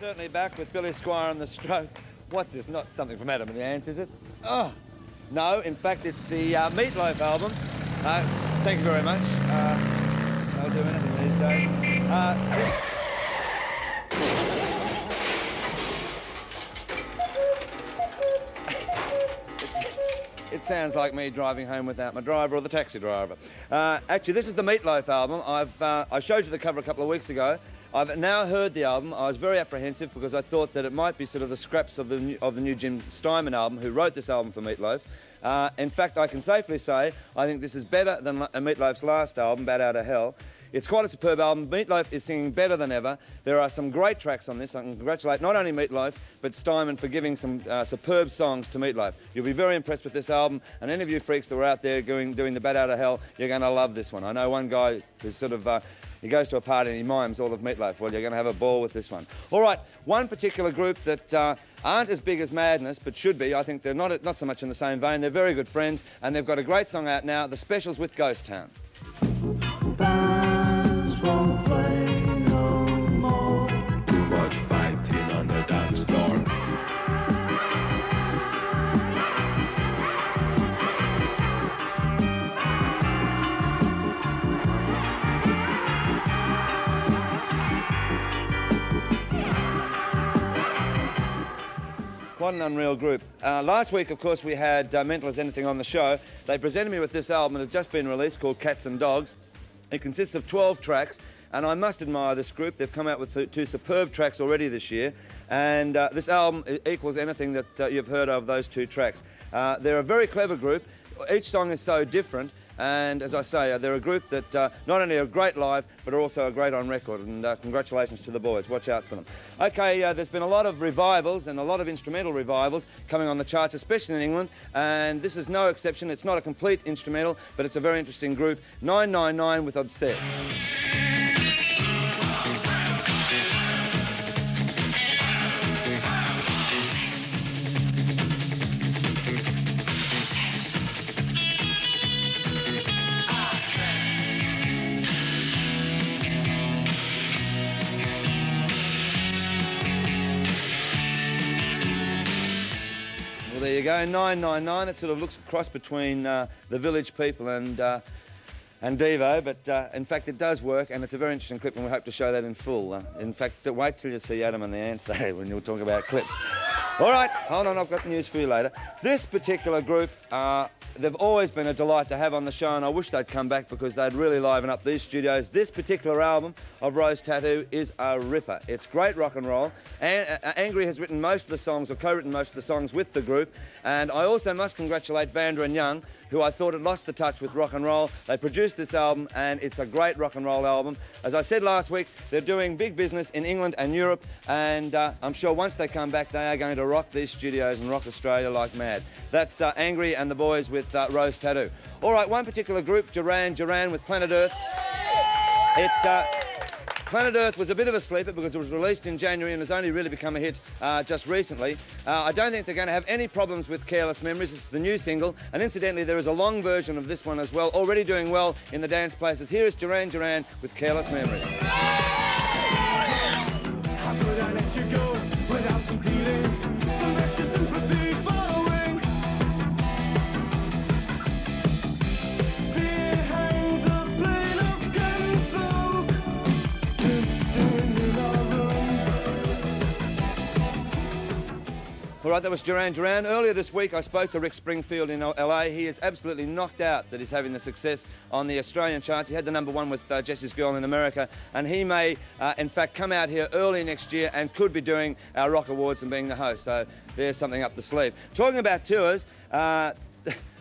Certainly back with Billy Squire and the Stroke. What's this? Not something from Adam and the Ants, is it? Oh, no, in fact, it's the Meatloaf album. Thank you very much. They'll do anything these days. It sounds like me driving home without my driver or the taxi driver. Actually, this is the Meatloaf album. I showed you the cover a couple of weeks ago. I've now heard the album. I was very apprehensive because I thought that it might be sort of the scraps of the new Jim Steinman album, who wrote this album for Meatloaf. In fact, I can safely say I think this is better than Meatloaf's last album, Bat Out of Hell. It's quite a superb album. Meatloaf is singing better than ever. There are some great tracks on this. I can congratulate not only Meatloaf, but Steinman for giving some superb songs to Meatloaf. You'll be very impressed with this album, and any of you freaks that were out there doing the Bat Out of Hell, you're going to love this one. I know one guy who's sort of... he goes to a party and he mimes all of Meatloaf. Well, you're going to have a ball with this one. All right, one particular group that aren't as big as Madness, but should be. I think they're not so much in the same vein. They're very good friends, and they've got a great song out now, The Specials with Ghost Town. Bands won't play no more. Too much fighting on the dance floor. What an unreal group. Last week, of course, we had Mental as Anything on the show. They presented me with this album that had just been released called Cats and Dogs. It consists of 12 tracks, and I must admire this group. They've come out with two superb tracks already this year, and this album equals anything that you've heard of those two tracks. They're a very clever group. Each song is so different, and as I say, they're a group that not only are great live, but are also great on record, and congratulations to the boys. Watch out for them. Okay, there's been a lot of revivals and a lot of instrumental revivals coming on the charts, especially in England, and this is no exception. It's not a complete instrumental, but it's a very interesting group. 999 with Obsessed. Well, there you go, 999. It sort of looks a cross between the Village People and DEVO, but in fact it does work, and it's a very interesting clip, and we hope to show that in full. In fact, wait till you see Adam and the Ants there when you'll talk about clips. All right, hold on, I've got news for you later. This particular group, they've always been a delight to have on the show, and I wish they'd come back because they'd really liven up these studios. This particular album of Rose Tattoo is a ripper. It's great rock and roll. And Angry has written most of the songs, or co-written most of the songs with the group, and I also must congratulate Vanda and Young, who I thought had lost the touch with rock and roll. They produced this album, and it's a great rock and roll album. As I said last week, they're doing big business in England and Europe, and I'm sure once they come back, they are going to rock these studios and rock Australia like mad. That's Angry and the boys with Rose Tattoo. All right, one particular group, Duran Duran with Planet Earth. Planet Earth was a bit of a sleeper because it was released in January and has only really become a hit just recently. I don't think they're going to have any problems with Careless Memories. It's the new single, and incidentally there is a long version of this one as well, already doing well in the dance places. Here is Duran Duran with Careless Memories. How could I let you go without some feeling, some extra sympathy following? Fear hangs a plane of gun smoke, drifting in our room. All right, that was Duran Duran. Earlier this week, I spoke to Rick Springfield in LA. He is absolutely knocked out that he's having the success on the Australian charts. He had the #1 with Jessie's Girl in America, and he may, in fact, come out here early next year and could be doing our Rock Awards and being the host. So there's something up the sleeve. Talking about tours, the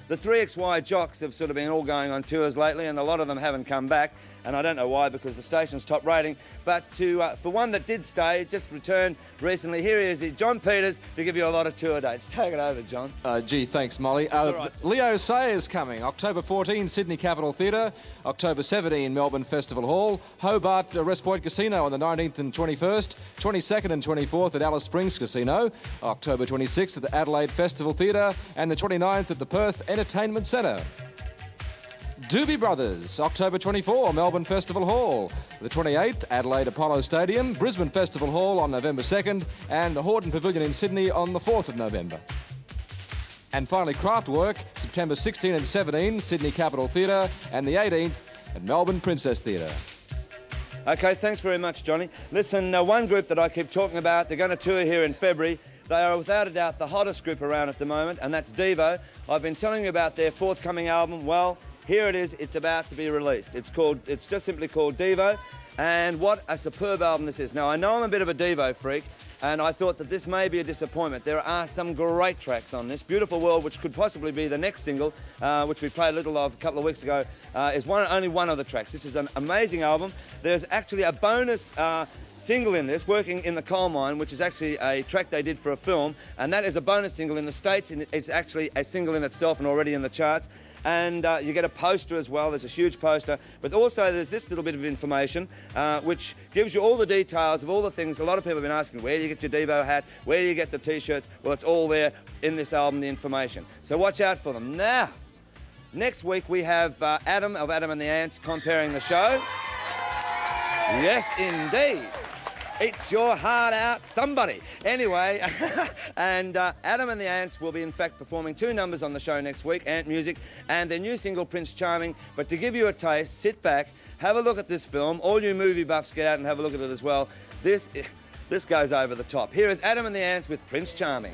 3XY jocks have sort of been all going on tours lately, and a lot of them haven't come back. And I don't know why, because the station's top rating. But for one that did stay, just returned recently, here he is, John Peters, to give you a lot of tour dates. Take it over, John. Gee, thanks, Molly. Right. Leo Sayers coming. October 14, Sydney Capitol Theatre. October 17, Melbourne Festival Hall. Hobart West Point Casino on the 19th and 21st. 22nd and 24th at Alice Springs Casino. October 26th at the Adelaide Festival Theatre. And the 29th at the Perth Entertainment Centre. Doobie Brothers, October 24, Melbourne Festival Hall. The 28th, Adelaide Apollo Stadium, Brisbane Festival Hall on November 2nd, and the Hordern Pavilion in Sydney on the 4th of November. And finally, Kraftwerk, September 16 and 17, Sydney Capitol Theatre, and the 18th at Melbourne Princess Theatre. Okay, thanks very much, Johnny. Listen, one group that I keep talking about, they're going to tour here in February. They are without a doubt the hottest group around at the moment, and that's DEVO. I've been telling you about their forthcoming album. Well, here it is. It's about to be released. It's just simply called DEVO, and what a superb album this is. Now, I know I'm a bit of a DEVO freak, and I thought that this may be a disappointment. There are some great tracks on this. Beautiful World, which could possibly be the next single, which we played a little of a couple of weeks ago, is only one of the tracks. This is an amazing album. There's actually a bonus single in this, Working in the Coal Mine, which is actually a track they did for a film, and that is a bonus single in the States, and it's actually a single in itself and already in the charts. And you get a poster as well. There's a huge poster. But also there's this little bit of information which gives you all the details of all the things. A lot of people have been asking, where do you get your DEVO hat? Where do you get the T-shirts? Well, it's all there in this album, the information. So watch out for them. Now, next week we have Adam of Adam and the Ants comparing the show. Yes, indeed. Eat your heart out, somebody. Anyway, and Adam and the Ants will be, in fact, performing 2 numbers on the show next week, Ant Music, and their new single, Prince Charming. But to give you a taste, sit back, have a look at this film. All you movie buffs, get out and have a look at it as well. This goes over the top. Here is Adam and the Ants with Prince Charming.